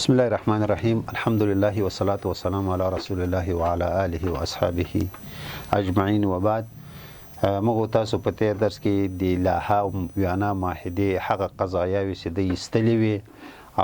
بسم الله الرحمن الرحیم. الحمدلله والصلاة والسلام علی رسول الله وعلى آله واصحابه اجمعین و بعد. موږ تاسو په تیر درس کې د لاها او ویانا معاهدې هغه قضایاوې چې د ایستلې وي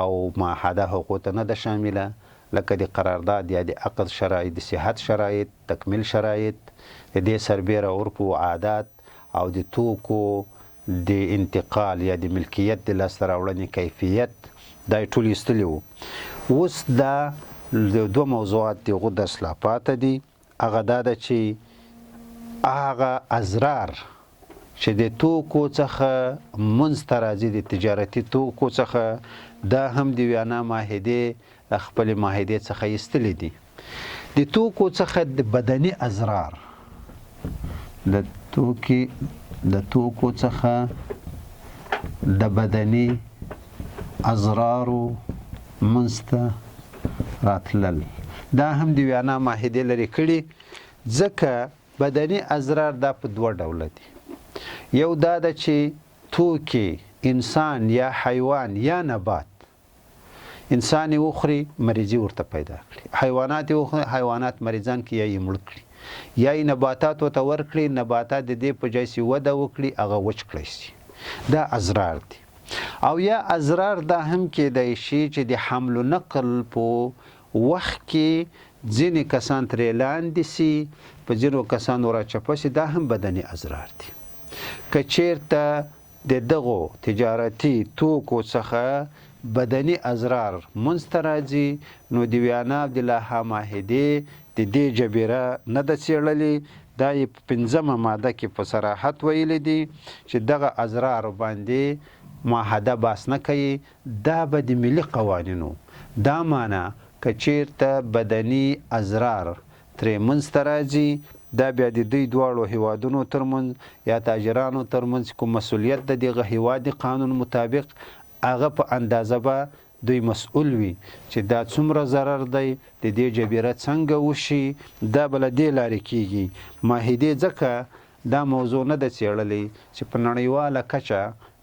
او معاهده حقوق ته نه ده شامله، لکه د قرارداد یا د عقد شرایط، د صحت شرایط، تکمیل شرایط، د دې سربیره عرف و عادات او د توکو د انتقال یا د ملکیت د لاسته راوړنې کیفیت، دا ټول ایستلي وو. اوس دا دوه موضوعات د هغو درس لا پاته دي. هغه دا ده چې هغه ازرار چې د توکو څخه منځ ته راځي، د تجارتي توکو څخه، دا هم د ویانا معاهدې له خپلې معاهدې څخه ایستلي دي. د توکو څخه د بدني ازرار، د توکو څخه د بدني ازرارو منځ ته راتلل، دا هم د ویانا معاهدې لرې کړي، ځکه بدني ازرار دا په دوه ډوله دي. یو دا ده چې توکي انسان یا حیوان یا نبات، انسان یې وخوري مریضي ورته پیدا کړي، حیوانات یې وخوري حیوانات مریضان کړي یا یې مړه کړي، یا یې نباتات ورته ورکړي، نباتات د دې په ځای چې وده وکړي هغه وچ کړی شي، دا ازرار دي. او یا ازرار دا هم کېدای شي چې د حمل و نقل په وخت کې ځینې کسان ترې لاندې سي، په ځینو کسانو راچپه سي، دا هم بدني ازرار دي. که چیرته د دغو تجارتي توکو څخه بدني ازرار منځ ته راځي، نو د ویانا د لاها معاهدې د دې جبیره نه ده څېړلې. دا یې په 5مه ماده کې په صراحت ویلي دي چې دغه ازرار باندې معاهده بحث نه کوي، دا به د ملي قوانینو، دا معنا که چیرته بدني ازرار ترې منځ ته راځي، دا بیا د دوی دواړو هیوادونو ترمنځ یا تاجرانو ترمنځ کوم مسؤلیت د دغه هیواد قانون مطابق، هغه په اندازه به دوی مسؤل وي چې دا څومره ضرر دی، د دې جبیره څنګه وشي، دا به له دې لارې کیږي. معاهدې ځکه دا موضوع نه ده څېړلې چې په نړیواله کچه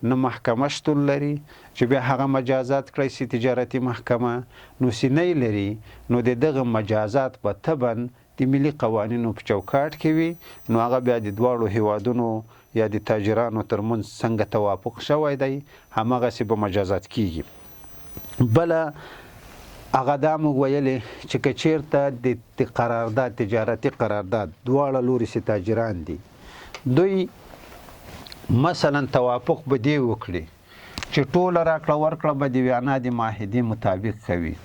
نه محکمه شتون لري چې بیا هغه مجازات کړی سي تجارتي محکمه، نو سینه لري، نو د دغه مجازات په تبن د ملي قوانینو په چوکاټ کې وي، نو هغه بیا د دواړو هیوادونو یا د تاجرانو ترمنځ څنګه توافق شوی دی همغسې به مجازات کیږي. بله هغه دا موږ ویلې چې که چیرته د قرارداد، تجارتي قرارداد، دواړه لوري سي تاجران دي، دوی مثلا توافق به دی وکړي چې ټوله راکړه ورکړه به د ویانا د معاهدې مطابق کوي،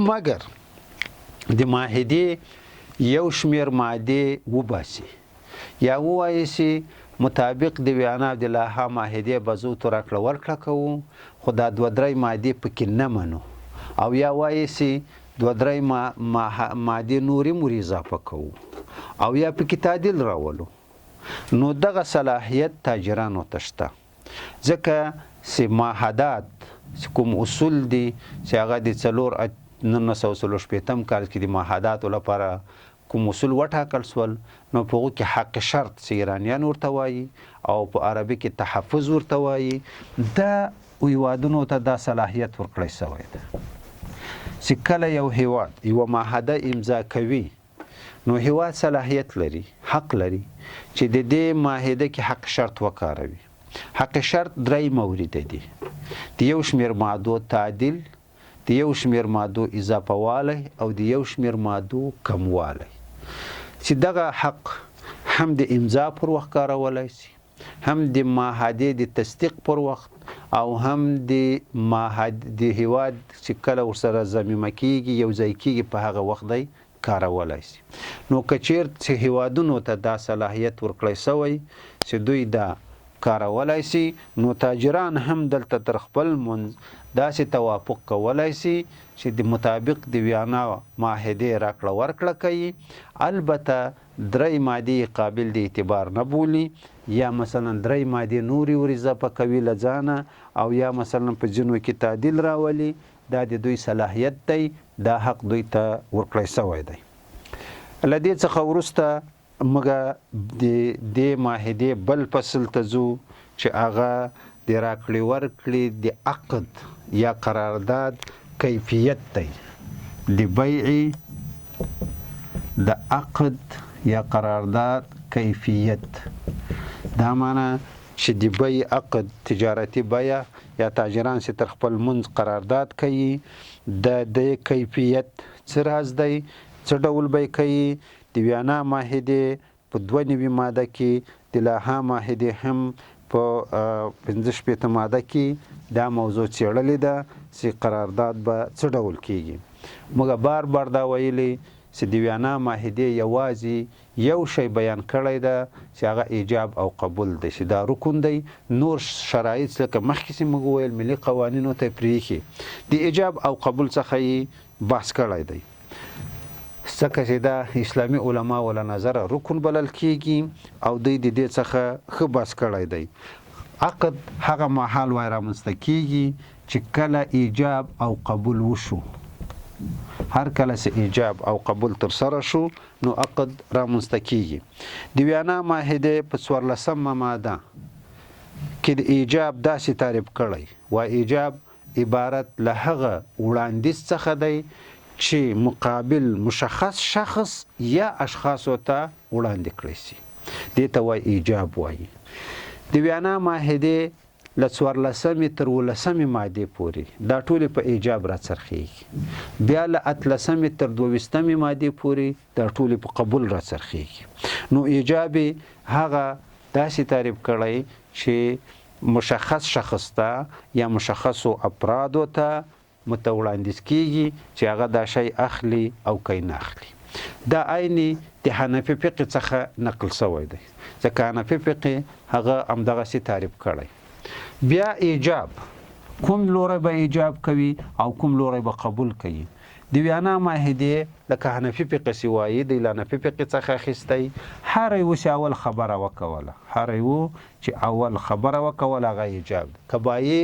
مګر د معاهدې یو شمیر مادې وباسي یا ووایي چې مطابق د ویانا د لاها معاهدې به زه ورته راکړه ورکړه کوو، خو دا 2-3 مادې پکې نه منو، او یا وایي چې 2-3 مادې نورې مور اضافه کوو او یا پکې تعدیل راولو، نو دغه صلاحیت تاجرانو ته شته. ځکه چې معاهدات کوم اصول دي چې هغه د 1960 کال کې د معاهداتو لپاره کوم اصول وټاکل سول، نو په هغو کې حق شرط چې ایرانیان ورته وایي او په عربي کې تحفظ ورته وایي، دا هیوادونو ته دا صلاحیت ورکړی سوی ده چې کله یو هیواد یوه معاهده امضا کوي، نو هیواد صلاحیت لري، حق لري چې د دې معاهده کې حق شرط وکاروي. حق شرط 3 مورد دي: د یو شمیر مادو تعدیل، د یو شمیر مادو اضافه والی او د یو شمیر مادو کموالی، چې دغه حق هم د امضا پر وخت کارولی شي، هم د معاهدې د تصدیق پر وخت، او هم د هیواد چې کله ورسره ضمیمه کیږي یو ځای کیږي په هغه وخت دی کارولی شي. نو که چیرته هیوادونو ته دا صلاحیت ورکړی سوی چې دوی دا کارولی شي، نو تاجران هم دلته تر خپل منځ داسې توافق کولی شي چې د مطابق د ویانا معاهدې راکړه ورکړه کوي، البته 3 مادې قابل د اعتبار نه بولي، یا مثلا 3 مادې نورې ور اضافه کوي له ځانه، او یا مثلا په ځینو کې تعدیل راولي، دا د دوی صلاحیت دی، دا حق دوی ته ورکړی سوی دی. له دې څخه وروسته موږ د دې معاهدې بل فصل ته ځو چې هغه د راکړې ورکړې د عقد یا قرارداد کیفیت دی د بیع د عقد یا قرارداد کیفیت دا معنی چې د بیع عقد تجارتي بیع یا تاجران چې تر خپل منځ قرارداد کوي د کیفیت څه راز دی څه ډول بیع کوي د ویانا معاهدې په 92 ماده کې د لاها معاهدې هم په 15 ماده کې دا موضوع څېړلې ده چې قرارداد به څه ډول کیږي موږ بار بار دا ویلي چې د ویانا معاهدې یوازې یو شی بیان کړی ده چې هغه ایجاب او قبول دی چې دا رکن دی نور شرایط لکه مخکې چې موږ ویل ملي قوانینو ته پرېښي د ایجاب او قبول څخه یې بحث کړی دی ځکه چې دا اسلامي علما ولا نظره رکن بلل کیږي او دوی د دې څخه ښه بحث کړی دی عقد هغه مهال وای رامنځته کیږي چې کله ایجاب او قبول وشو هر کله چې ایجاب او قبول تر سره شو نو عقد رامنځته کیږي د ویانا معاهدې په 14 ماده کې د ایجاب داسې تعریف کړی و ایجاب عبارت له هغه وړاندیز څخه دی چې مقابل مشخص شخص یا اشخاصو ته وړاندې کړی شي دې ته وایي ایجاب وایي د ویانا معاهدې له 14 تر 18 مادې پورې دا ټولې په ایجاب راڅرخېږي بیا له 18 تر 22 مادې پورې دا ټولې په قبول راڅرخېږي نو ایجاب هغه داسې تعریف کړی چې مشخص شخص ته یا مشخصو افرادو ته متوړاندیز کیږي چې هغه دا شی اخلي او کین نه اخلي دا عیني د حنفي فقه څخه نقل شوی دی ځکه حنفي فقه هغه همدغه سي تعریف کړی بیا ایجاب کوم لوري به ایجاب کوي او کوم لوري به قبول کوي د ویانا معاهدې لکه حنفي فقه سی وایي د حنفي فقه څخه اخیستی هر یو چې اول خبره وکوله هر یو چې اول خبره وکوله هغه ایجاب کبایي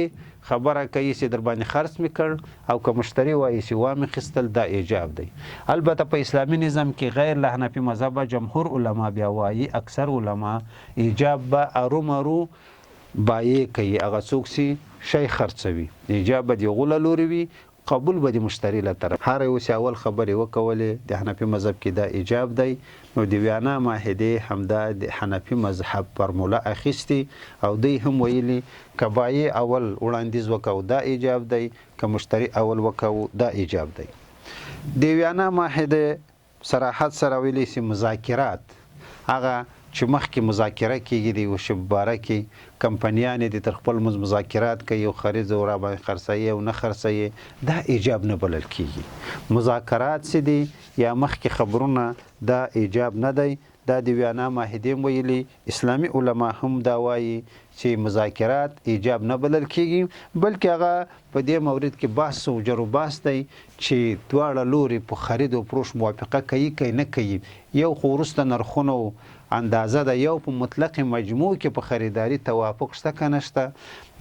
خبره کوي چې در باندې خرڅ میکړ او که مشتری وایي چې وامه خستل دا ایجاب دی البته په اسلامي نظام کې غیر له حنفي مذهب جمهور علما بیا وایي اکثر علما ایجاب به ارومرو بایي کوي هغه څوک چې شی خرڅوي ایجاب به دی غوله لوري وي قبول به د مشتری له طرف هر یو چې اول خبرې وکولې د حنفي مذهب کې دا ایجاب دی نو د ویانا معاهدې همدا د حنفي مذهب فرموله اخیستی او دوی هم ویلي کبایي اول وړاندیز وکاو دا ایجاب دی که مشتری اول وکاو دا ایجاب دی د ویانا معاهدې صراحت سره ویلي چې مذاکرات هغه چې مخکې مذاکره کېږي د یو شی باره کې کمپنیانې د تر خپل مذاکرات کوي او خرید او را باندې خرڅوي او نه خرڅوي دا ایجاب نه بلل کېږي مذاکرات چې دي یا مخکې خبرونه دا ایجاب نه دی دا د ویانا معاهدې ویلي اسلامي علما هم دا وایي چې مذاکرات ایجاب نه بلل کېږي بلکې هغه په دې مورد کې بحث او جر و بحث دی چې دواړه لوري په خرید او فروش موافقه کوي که نه کوي یو خو وروسته نرخونو اندازه ده یو په مطلق مجموع کې په خریداري توافق شته که نشته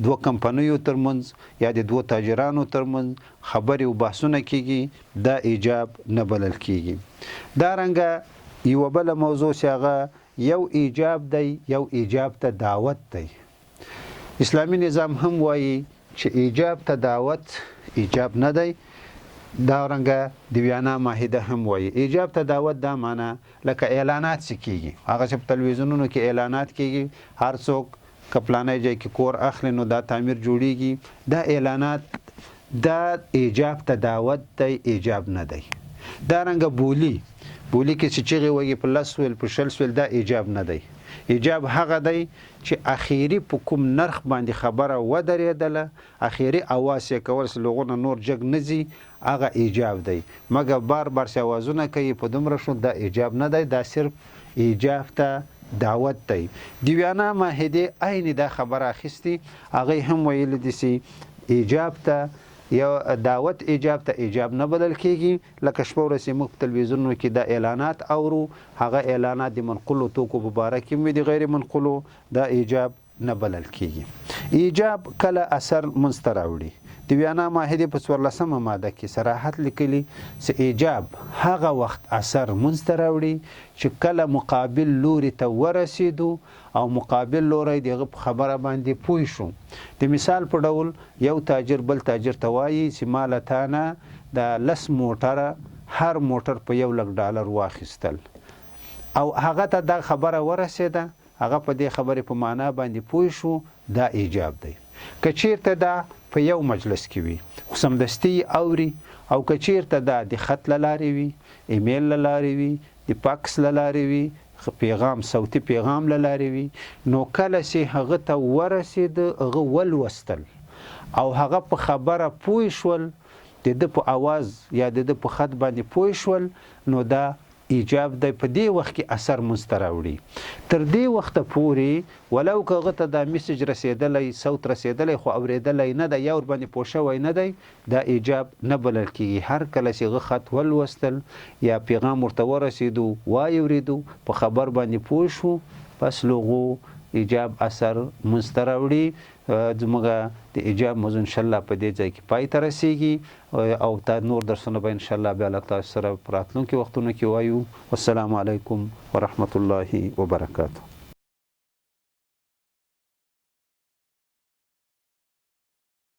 دوه کمپنیو ترمنځ یا د دوه تاجرانو ترمنځ خبرې او بحثونه کېږي دا ایجاب نه بلل کېږي دارنګه یوه بله موضوع چې هغه یو ایجاب دی یو ایجاب ته دعوت دی اسلامي نظام هم وایي چې ایجاب ته دعوت ایجاب نه دی دارنګه د ویانا معاهده هم وایي ایجاب ته دعوت دا معنی لکه اعلانات چې کېږي هغه چې په تلویزیونونو کې اعلانات کېږي هر څوک که پلانی ځای کې کور اخلي نو دا تعمیر جوړیږي دا اعلانات دا ایجاب ته دعوت دی ایجاب نه دی دارنګه بولی کې چې چیغې وایي په 10 سویل په 20 سویل دا ایجاب نه دی ایجاب هغه دی چې اخیری په کوم نرخ باندې خبره ودرېدله اخیری اواز یې کول چې لغونه نور جګ نه ځي هغه ایجاب دی مګر بار چې اوازونه کوي په دومره شو دا ایجاب نه دی دا صرف ایجاب ته دعوت دی د ویانا معاهدې عین دا خبره اخیستي هغه هم ویل دي چې ایجاب ته یو دعوت ایجاب ته ایجاب نه بدل کیږي لکه شپه ورځ موږ په تلویزیونونو کې دا اعلانات اورو هغه اعلانات د منقولو توکو په باره کې مې د غیر منقولو دا ایجاب نه بلل کیږي ایجاب کله اثر منځ ته راوړي د وینا معاهدې په 14مه ماده کې صراحت لیکلي چې ایجاب هغه وخت اثر منځ ته راوړي چې کله مقابل لوري ته ورسېدو او مقابل لوری دغه په خبره باندې پوه شو. د مثال په ډول یو تاجر بل تاجر ته وایي چې مال تانه د 10 موټره هر موټر په $1,00,000 واخیستل او هغه ته دا خبره ورسېده، هغه په دې خبرې په معنا باندې پوه شو، دا ایجاب دی. که چیرته دا په یو مجلس کې وي خو سمدستي اوري، او که چیرته دا د خط له لارې وي، ایمیل له لارې وي، د فاکس له لارې وي، پیغام صوتي پیغام له لارې وي، نو کله چې هغه ته ورسېد هغه ولوستل او هغه په خبره پوه شول، د ده په اواز یا د ده په خط باندې پوه شول، نو دا ایجاب دی. په دې وخت کې اثر منځ ته راوړي. تر دې وخته پورې ولو که هغه ته دا میسج رسېدلی، صوت رسېدلی خو اورېدلی نه دی یا ورباندې پوه شوی نه دی، دا ایجاب نه بلل کېږي. هر کله چې هغه خط ولوستل یا پیغام ورته ورسېدو، وایې اورېدو، په خبر باندې پوه شو، پس لغو ایجاب اثر منځ ته راوړي. زموږ د ایجاب موضوع انشاءالله په دې ځای کې پای ته رسیږي او تا نور درسونه به انشاءالله بیا له تاسو سره په راتلونکي وختونو کې وایو. والسلام علیکم ورحمة الله وبرکاته.